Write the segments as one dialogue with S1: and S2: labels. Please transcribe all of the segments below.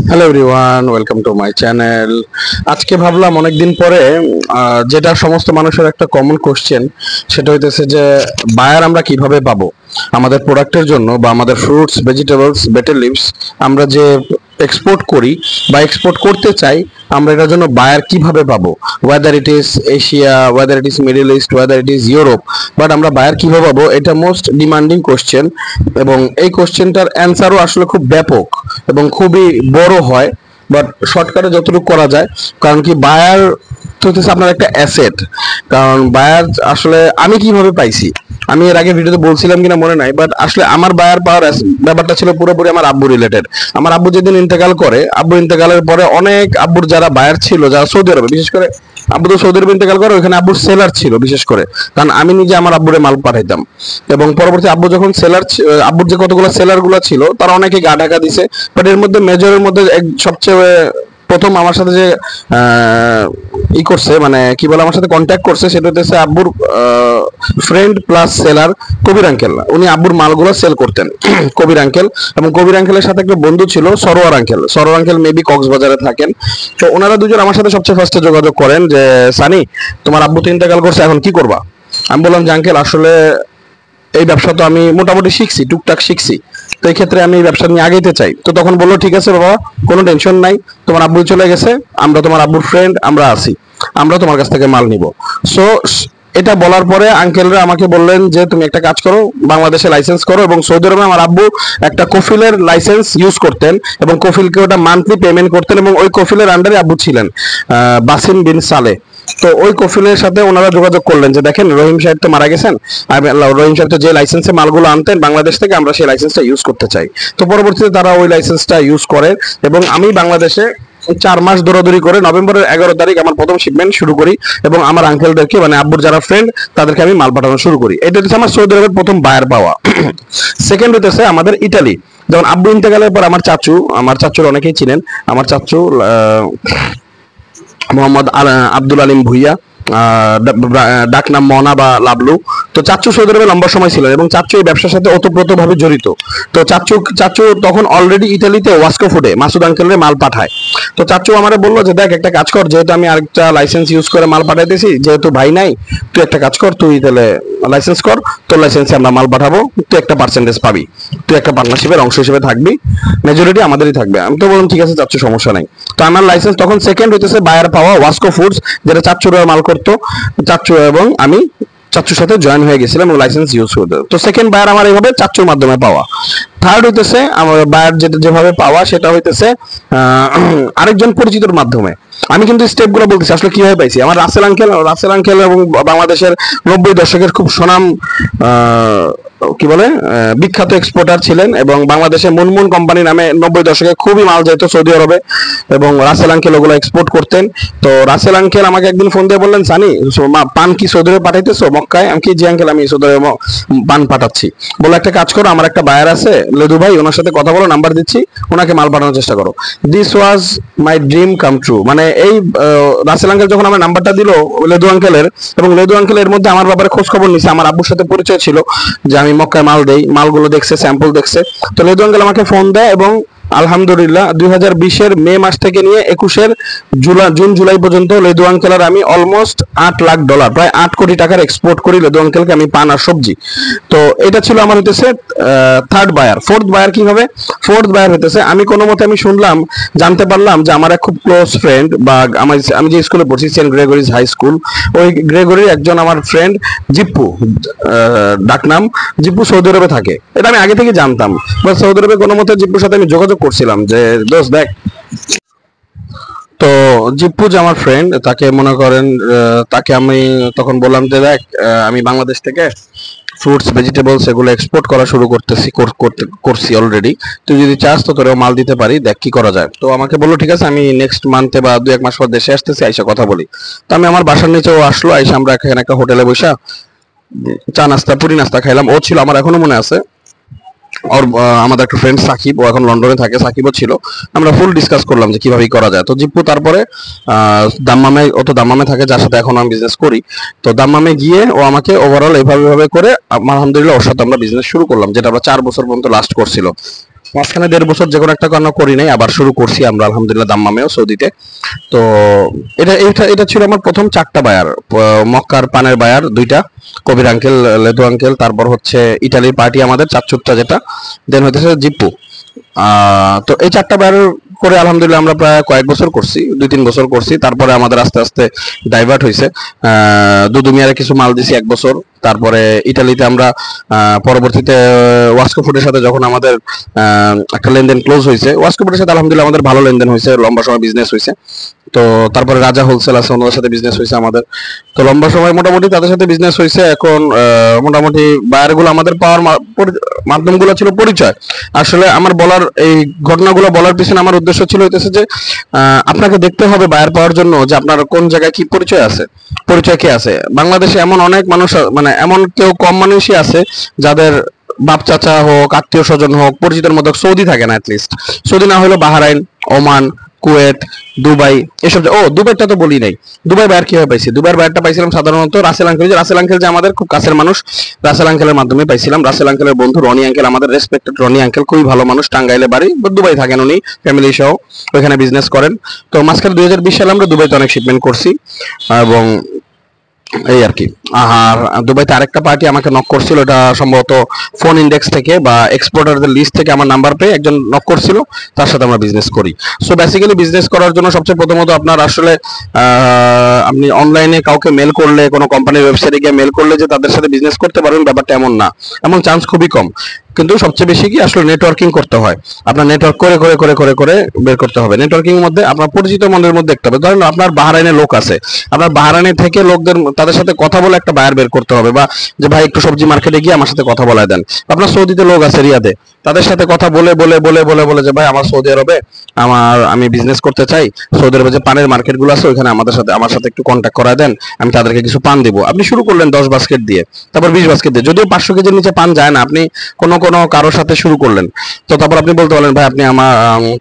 S1: Hello everyone, welcome to my channel. আজকে ভাবলাম অনেকদিন পরে যেটা সমস্ত মানুষের একটা কমন কোশ্চেন, সেটা হইতেছে যে বায়ার আমরা কিভাবে পাবো আমাদের প্রোডাক্টের জন্য, বা আমাদের ফ্রুটস, ভেজিটেবলস, বেটার লিভস আমরা যে এক্সপোর্ট করি বা এক্সপোর্ট করতে চাই, আমরা এটার জন্য বায়ার কিভাবে পাবো, weather it is Asia, weather it is middle east, weather it is Europe, but আমরা বায়ার কিভাবে পাবো, এটা মোস্ট ডিমান্ডিং কোশ্চেন। এবং এই কোশ্চেনটার অ্যান্সারও আসলে খুব ব্যাপক এবং খুবই বড় হয়, বাট শর্টকাটে যতটুকু করা যায়। কারণ কি, বায়ার তো হচ্ছে আপনার একটা অ্যাসেট। কারণ বায়ার আসলে আমি কিভাবে পাইছি, আমি এর আগে ভিডিওতে বলছিলাম কিনা মনে নাই, বাট আসলে আমার বায়ার পাওয়ার ব্যাপারটা ছিল পুরোপুরি আমার আব্বু রিলেটেড। আমার আব্বু যেদিন ইন্তেকাল করে, আব্বু ইন্তেকালের পরে অনেক আব্বুর যারা বায়ার ছিল, যারা সৌদি আরবে, বিশেষ করে আব্বু তো সৌদি আরবে ইন্তেকাল করে, ওইখানে আব্বুর সেলার ছিল বিশেষ করে। কারণ আমি নিজে আমার আব্বুরে মাল পাঠাইতাম, এবং পরবর্তী আব্বু যখন সেলার, আব্বুর যে কতগুলো সেলার গুলো ছিল তারা অনেকে গা ঢাকা দিছে, বাট এর মধ্যে মেজরের মধ্যে সবচেয়ে প্রথম আমার সাথে যে ই করছে, মানে কি বলে, আমার সাথে কন্ট্যাক্ট করছে, সেটা হচ্ছে আব্বুর ফ্রেন্ড প্লাস সেলার কবির আঙ্কেল। উনি আব্বুর মালগুলো সেল করতেন কবির আঙ্কেল। এবং কবির আঙ্কেলের সাথে একটা বন্ধু ছিল Sarwar uncle. Sarwar uncle maybe কক্সবাজারে থাকেন। তো ওনারা দুজন আমার সাথে সবচেয়ে ফার্স্টে যোগাযোগ করেন যে, সানি, তোমার আব্বু তো ইন্তেকাল করছে, এখন কি করবা? আমি বললাম যে, আঙ্কেল আসলে এই ব্যবসা তো আমি মোটামুটি শিখছি, টুকটাক শিখছি, তো এই ক্ষেত্রে আমি এই ব্যবসা নিয়ে আগাইতে চাই। তো তখন বললো, ঠিক আছে বাবা, কোনো টেনশন নাই, তোমার আব্বু চলে গেছে, আমরা তোমার আব্বুর ফ্রেন্ড, আমরা আছি, আমরা তোমার কাছ থেকে মাল নিব। সো এটা বলার পরে আঙ্কেলরা আমাকে বললেন যে, তুমি একটা কাজ করো, বাংলাদেশে লাইসেন্স করো। এবং সৌদি আরবে আমার আব্বু একটা কফিলের লাইসেন্স ইউজ করতেন, এবং কফিলকে ওটা মান্থলি পেমেন্ট করতেন, এবং ওই কফিলের আন্ডারে আব্বু ছিলেন বাসিম বিন সালে। তো ওই কফিলের সাথে ওনারা যোগাযোগ করলেন যে, দেখেন রহিম সাহেব তো মারা গেছেন, রহিম সাহেব তো যে লাইসেন্সে মালগুলো আনতেন বাংলাদেশ থেকে, আমরা সেই লাইসেন্সটা ইউজ করতে চাই। তো পরবর্তীতে তারা ওই লাইসেন্সটা ইউজ করে, এবং আমি বাংলাদেশে 4 মাস দৌড়াদৌড়ি করে নভেম্বরের 11 তারিখ আমার প্রথম শিপমেন্ট শুরু করি, এবং আমার আঙ্কেলদেরকে, মানে আব্বুর যারা ফ্রেন্ড, তাদেরকে আমি মাল পাঠানো শুরু করি। এটা হচ্ছে আমার সৌদি আরবের প্রথম বায়ার পাওয়া। সেকেন্ড হইতেছে আমাদের ইটালি। যেমন আব্বু ইন্তেকালের পর আমার চাচুর অনেকেই চিনেন, আমার চাচু মোহাম্মদ আব্দুল আলিম ভুইয়া, ডাক নাম মনা বা লাবলু। তো চাচ্চু সৌদি আরবে লম্বা সময় ছিলেন, এবং চাচ্চু এই ব্যবসার সাথে ওতপ্রোতভাবে জড়িত। তো চাচ্চু তখন অলরেডি ইতালিতে ওয়াস্কো ফুডে মাসুদ আঙ্কেলের মাল পাঠায়। তো চাচ্চু আমারে বললো যে, দেখ একটা কাজ কর, যেহেতু আমি আরেকটা লাইসেন্স ইউজ করে মাল পাঠাইতেছি, যেহেতু ভাই নাই, তুই একটা কাজ কর, তুই তাহলে লাইসেন্স কর, তোর লাইসেন্সে আমরা মাল পাঠাবো, তুই একটা পার্সেন্টেজ পাবি, তুই একটা পার্টনারশিপের অংশ হিসেবে থাকবি, মেজরিটি আমাদেরই থাকবে। আমি তো বললাম ঠিক আছে চাচ্চু, সমস্যা নাই। তো আমার লাইসেন্স তখন সেকেন্ড হইতেছে বায়ার পাওয়া ওয়াস্কো ফুডস, যেটা চাচ্চুরা মাল করতো। চাচ্চু এবং আমি চাচ্চুর সাথে জয়েন হয়ে গেছিলাম এবং লাইসেন্স ইউজ করতে। তো সেকেন্ড বায়ার আমার এইভাবে চাচ্চুর মাধ্যমে পাওয়া। থার্ড হইতেছে আমার বায়ার যেটা যেভাবে পাওয়া, সেটা হইতেছে আরেকজন পরিচিতর মাধ্যমে। আমি কিন্তু স্টেপ গুলো বলতেছি আসলে কিভাবে পাইছি। আমার রাসেল আঙ্কেল এবং বাংলাদেশের 90 দশকের খুব সুনাম কি বলে বিখ্যাত এক্সপোর্টার ছিলেন, এবং বাংলাদেশে মুনমুন কোম্পানি নামে 90 দশকে খুবই মাল যেত সৌদি আরবে, এবং রাসেল আঙ্কেল ওগুলো এক্সপোর্ট করতেন। তো রাসেল আঙ্কেল আমাকে একদিন ফোন দিয়ে বললেন, সানি পান কি সৌদি আরবে পাঠাইতেছো মক্কায়? আমি কি, জি আঙ্কেল, আমি সৌদি আরবে পান পাঠাচ্ছি। বলে, একটা কাজ করো, আমার একটা বায়ার আছে লেদু ভাই, ওনার সাথে কথা বলো, নাম্বার দিচ্ছি, ওনাকে মাল পাঠানোর চেষ্টা করো। This was my dream come true. মানে এই রাসেল আঙ্কেল যখন আমার নাম্বারটা দিল লেদু আঙ্কেলের, এবং লেদু আঙ্কেল এর মধ্যে আমার ব্যাপারে খোঁজ খবর নিছে, আমার আব্বুর সাথে পরিচয় ছিল যে আমি মক্কায় মাল দেই, মালগুলো দেখছে, স্যাম্পল দেখছে। তো লেদু আঙ্কেল আমাকে ফোন দেয়, এবং আলহামদুলিল্লাহ 2020-এর মে মাস থেকে নিয়ে 21-এর জুন জুলাই পর্যন্ত লেদু আঙ্কেল আর আমি অলমোস্ট $8 লাখ, প্রায় 8 কোটি টাকার এক্সপোর্ট করি লেদু আঙ্কেলকে আমি পান আর সবজি। তো এটা ছিল আমার হইতেছে থার্ড বায়ার। ফোর্থ বায়ার কি হবে? ফোর্থ বায়ার হইতেছে, আমি কোনো মতে আমি শুনলাম, জানতে পারলাম যে আমার এক খুব ক্লোজ ফ্রেন্ড, বা আমি যে স্কুলে পড়ছি সেন্ট গ্রেগরিজ হাই স্কুল, ওই গ্রেগরির একজন আমার ফ্রেন্ড জিপ্পু, ডাকনাম জিপ্পু, সৌদি আরবে থাকে। এটা আমি আগে থেকে জানতাম, বাট সৌদি আরবে কোনো মতে জিপ্পুর সাথে আমি যোগাযোগ করছিলাম যে, দোস্ত দেখ। তো জিপ্পু যে আমার ফ্রেন্ড, তাকে মনে করেন, তাকে আমি তখন বললাম যে, দেখ আমি বাংলাদেশ থেকে ফ্রুটস, ভেজিটেবলস এগুলো এক্সপোর্ট করা শুরু করছি অলরেডি, তুই যদি চাস তো তোরেও মাল দিতে পারি, দেখ কি করা যায়। তো আমাকে বললো ঠিক আছে, আমি নেক্সট মান্থে বা 2-1 মাস পর দেশে আসতেছি, আইসা কথা বলি। তো আমি আমার বাসার নিচেও আসলো, আইসা আমরা এখানে একটা হোটেলে বসা চা নাস্তা, পুরি নাস্তা খাইলাম। ও ছিল, আমার এখনো মনে আছে, ওর আমাদের একটা ফ্রেন্ড সাকিব, ও এখন লন্ডনে থাকে, সাকিবও ছিল। আমরা ফুল ডিসকাস করলাম যে কিভাবে করা যায়। তো জিপ্পু তারপরে দাম্মামে, ও তো দাম্মামে থাকে, যার সাথে এখন আমি বিজনেস করি। তো দাম্মামে গিয়ে ও আমাকে ওভারঅল এভাবে করে আলহামদুলিল্লাহ ওর সাথে আমরা বিজনেস শুরু করলাম, যেটা আমরা 4 বছর পর্যন্ত লাস্ট করছিল। মাঝখানে 1.5 বছর যে কোনো একটা কারণে করি নাই, আবার শুরু করছি আমরা আলহামদুলিল্লাহ দাম্মামেও, সৌদিতে। তো এটা এটা এটা ছিল আমার প্রথম 4টা বায়ার, মক্কার পানের বায়ার 2টা, কবির আঙ্কেল, লেদু আঙ্কেল, তারপর হচ্ছে ইটালির পার্টি আমাদের চাচ্চুরটা যেটা, দেন হইতেছে জিপ্পু। তো এই 4টা বায়ার করে আলহামদুলিল্লাহ আমরা প্রায় কয়েক বছর করছি, 2-3 বছর করছি। তারপরে আমাদের আস্তে আস্তে ডাইভার্ট হয়েছে, দুদু মিয়ারে কিছু মাল দিছি 1 বছর। তারপরে ইটালিতে আমরা পরবর্তীতে ওয়াস্কো ফুডের সাথে যখন আমাদের একটা লেনদেন ক্লোজ হয়েছে, ওয়াস্কো ফুডের সাথে আলহামদুলিল্লাহ আমাদের ভালো লেনদেন হয়েছে, লম্বা সময় বিজনেস হয়েছে। তো তারপরে রাজা হোলসেল আছে, ওনাদের সাথে বিজনেস হয়েছে আমাদের। তো লম্বা সময় মোটামুটি তাদের সাথে বিজনেস হয়েছে। এখন মোটামুটি বায়ারগুলো আমাদের পাওয়ার মাধ্যমগুলো ছিল পরিচয়। আসলে আমার বলার এই ঘটনাগুলো বলার পিছনে আমার উদ্দেশ্য ছিল হইতেছে যে আপনাকে দেখতে হবে বায়ার পাওয়ার জন্য যে আপনার কোন জায়গায় কি পরিচয় আছে, পরিচয় কে আছে। বাংলাদেশে এমন অনেক মানুষ, মানে এমন কেউ কম মানুষই আছে যাদের বাপ চাচা হোক, আত্মীয় স্বজন হোক, পরিচিতের মধ্যে সৌদি থাকে না, অ্যাটলিস্ট সৌদি না হলেও বাহরাইন, ওমান, কুয়েত, দুবাই, এসব। দুবাইটা তো বলি নাই। দুবাই বায়ার কিভাবে পাইছি? দুবাইয়ের বায়ারটা পাইছিলাম সাধারণত রাসেল আঙ্কেল, রাসেল আঙ্কেল যে আমাদের খুব কাছের মানুষ, রাসেল আঙ্কেলের মাধ্যমে পাইছিলাম। রাসেল আঙ্কেলের বন্ধু রনি আঙ্কেল, আমাদের রেসপেক্টেড রনি আঙ্কেল, খুবই ভালো মানুষ, টাঙ্গাইলে বাড়ি, দুবাই থাকেন উনি ফ্যামিলি সহ, ওইখানে বিজনেস করেন। তো মাঝখানে 2020 সালে আমরা দুবাইতে অনেক শিপমেন্ট করছি, এবং এই আর কি। আর দুবাইতে আরেকটা পার্টি আমাকে নক করছিল, এটা সম্ভবত ফোন ইন্ডেক্স থেকে বা এক্সপোর্টারদের লিস্ট থেকে আমার নাম্বার পেয়ে একজন নক করছিল, তার সাথে আমরা বিজনেস করি। সো বেসিক্যালি বিজনেস করার জন্য সবচেয়ে প্রথমত আপনার আসলে আপনি অনলাইনে কাউকে মেল করলে, কোনো কোম্পানির ওয়েবসাইটে গিয়ে মেল করলে যে তাদের সাথে বিজনেস করতে পারবেন, ব্যাপারটা এমন না, এমন চান্স খুবই কম। কিন্তু সবচেয়ে বেশি কি আসলে নেটওয়ার্কিং করতে হয়। আপনার নেটওয়ার্ক করে করে করে করে করে বের করতে হবে। নেটওয়ার্কিং এর মধ্যে আপনার পরিচিত মনের মধ্যে দেখতে হবে। ধরেন আপনার বাহরাইনে লোক আছে, আপনার বাহরাইনে থেকে লোকদের, তাদের সাথে কথা বলে একটা বায়ার বের করতে হবে, বা যে ভাই একটু সবজি মার্কেটে গিয়ে আমার সাথে কথা বলায় দেন। আপনার সৌদিতে লোক আছে রিয়াদে, তাদের সাথে কথা বলে বলে বলে বলে বলে যে ভাই আমার সৌদি আরবে আমি বিজনেস করতে চাই, সৌদি আরবে যে পানের মার্কেট গুলো আছে ওইখানে আমার সাথে একটু কন্ট্যাক্ট করায় দেন, আমি তাদেরকে কিছু পান দিব। আপনি শুরু করলেন 10 বাস্কেট দিয়ে, তারপর 20 বাস্কেট দিয়ে, যদিও 500 কেজির নিচে পান যায় না, আপনি কোনো কারোর সাথে শুরু করলেন। তো তারপর আপনি বলতে পারেন ভাই আপনি আমার,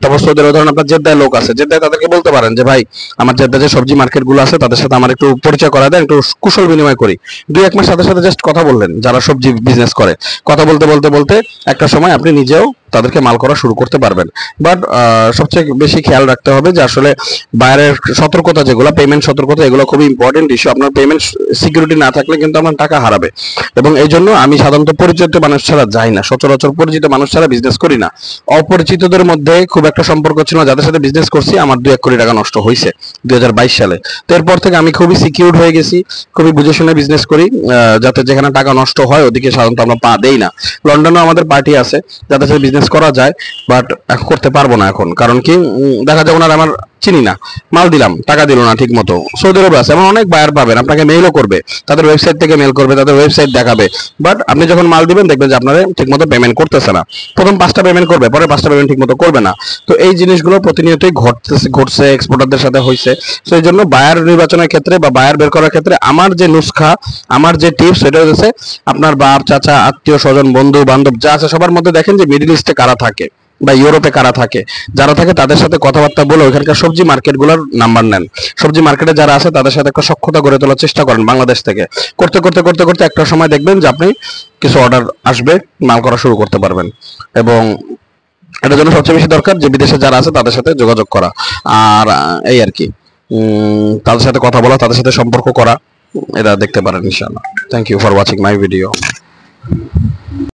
S1: তারপর সৌদি আরবে ধরেন আপনার জেদ্দায় লোক আছে, জেদ্দায় তাদেরকে বলতে পারেন যে ভাই আমার জেদ্দায় যে সবজি মার্কেট গুলো আছে তাদের সাথে আমার একটু পরিচয় করা দেন, একটু কুশল বিনিময় করি। 2-1 মাস সাথে সাথে জাস্ট কথা বললেন, যারা সবজি বিজনেস করে, কথা বলতে বলতে বলতে একটা সময় আপনি নিজেও তাদেরকে মাল করা শুরু করতে পারবেন। বাট সবচেয়ে বেশি খেয়াল রাখতে হবে যে আসলে বাইরের সতর্কতা, যেগুলো পেমেন্ট সতর্কতা, এগুলো খুবই ইম্পর্টেন্ট ইস্যু। আপনার পেমেন্ট সিকিউরিটি না থাকলে কিন্তু আপনার টাকা হারাবে। এবং এই জন্য আমি সাধারণত পরিচিত মানুষ ছাড়া যাই না, সচরাচর পরিচিত মানুষ ছাড়া বিজনেস করি না। অপরিচিতদের মধ্যে খুব একটা সম্পর্ক ছিল না, যাদের সাথে বিজনেস করছি আমার 2-1 কোটি টাকা নষ্ট হয়েছে 2022 সালে। তো এরপর থেকে আমি খুবই সিকিউরড হয়ে গেছি, খুবই বুঝে শুনে বিজনেস করি, যাতে যেখানে টাকা নষ্ট হয় ওদিকে সাধারণত আমরা পা দেই না। লন্ডনে আমাদের পার্টি আছে যাদের সাথে বিজনেস করা যায়, বাট করতে পারবো না এখন। কারণ কি, দেখা যায় ওনার আমার চিনি না, মাল দিলাম টাকা দিল না ঠিক মতো। সৌদি আরবে আছে এমন অনেক বায়ার পাবেন, আপনাকে মেইলও করবে, তাদের ওয়েবসাইট থেকে মেল করবে, তাদের ওয়েবসাইট দেখাবে, বাট আপনি যখন মাল দিবেন দেখবেন যে আপনারা ঠিক মতো পেমেন্ট করতেছে না। প্রথম 5টা পেমেন্ট করবে, পরে 5টা পেমেন্ট ঠিক মতো করবে না। তো এই জিনিসগুলো প্রতিনিয়তই ঘটছে, এক্সপোর্টারদের সাথে হয়েছে। তো এই জন্য বায়ার নির্বাচনের ক্ষেত্রে বা বায়ার বের করার ক্ষেত্রে আমার যে নুসখা, আমার যে টিপস, সেটা হচ্ছে আপনার বাপ চাচা, আত্মীয় স্বজন, বন্ধু বান্ধব যা আছে সবার মধ্যে দেখেন যে মিডল ইস্টে কারা থাকে বা ইউরোপে কারা থাকে। যারা থাকে তাদের সাথে কথাবার্তা বলে ওইখানকার সবজি মার্কেটগুলোর নাম্বার নেন। সবজি মার্কেটে যারা আছে তাদের সাথে একটা সখ্যতা গড়ে তোলার চেষ্টা করেন বাংলাদেশ থেকে। করতে করতে করতে করতে একটা সময় দেখবেন যে আপনি কিছু অর্ডার আসবে, মাল করা শুরু করতে পারবেন। এবং এটার জন্য সবচেয়ে বেশি দরকার যে বিদেশে যারা আছে তাদের সাথে যোগাযোগ করা। আর এই আর কি, তাদের সাথে কথা বলা, তাদের সাথে সম্পর্ক করা, এটা দেখতে পারেন ইনশাআল্লাহ। Thank you for watching my video.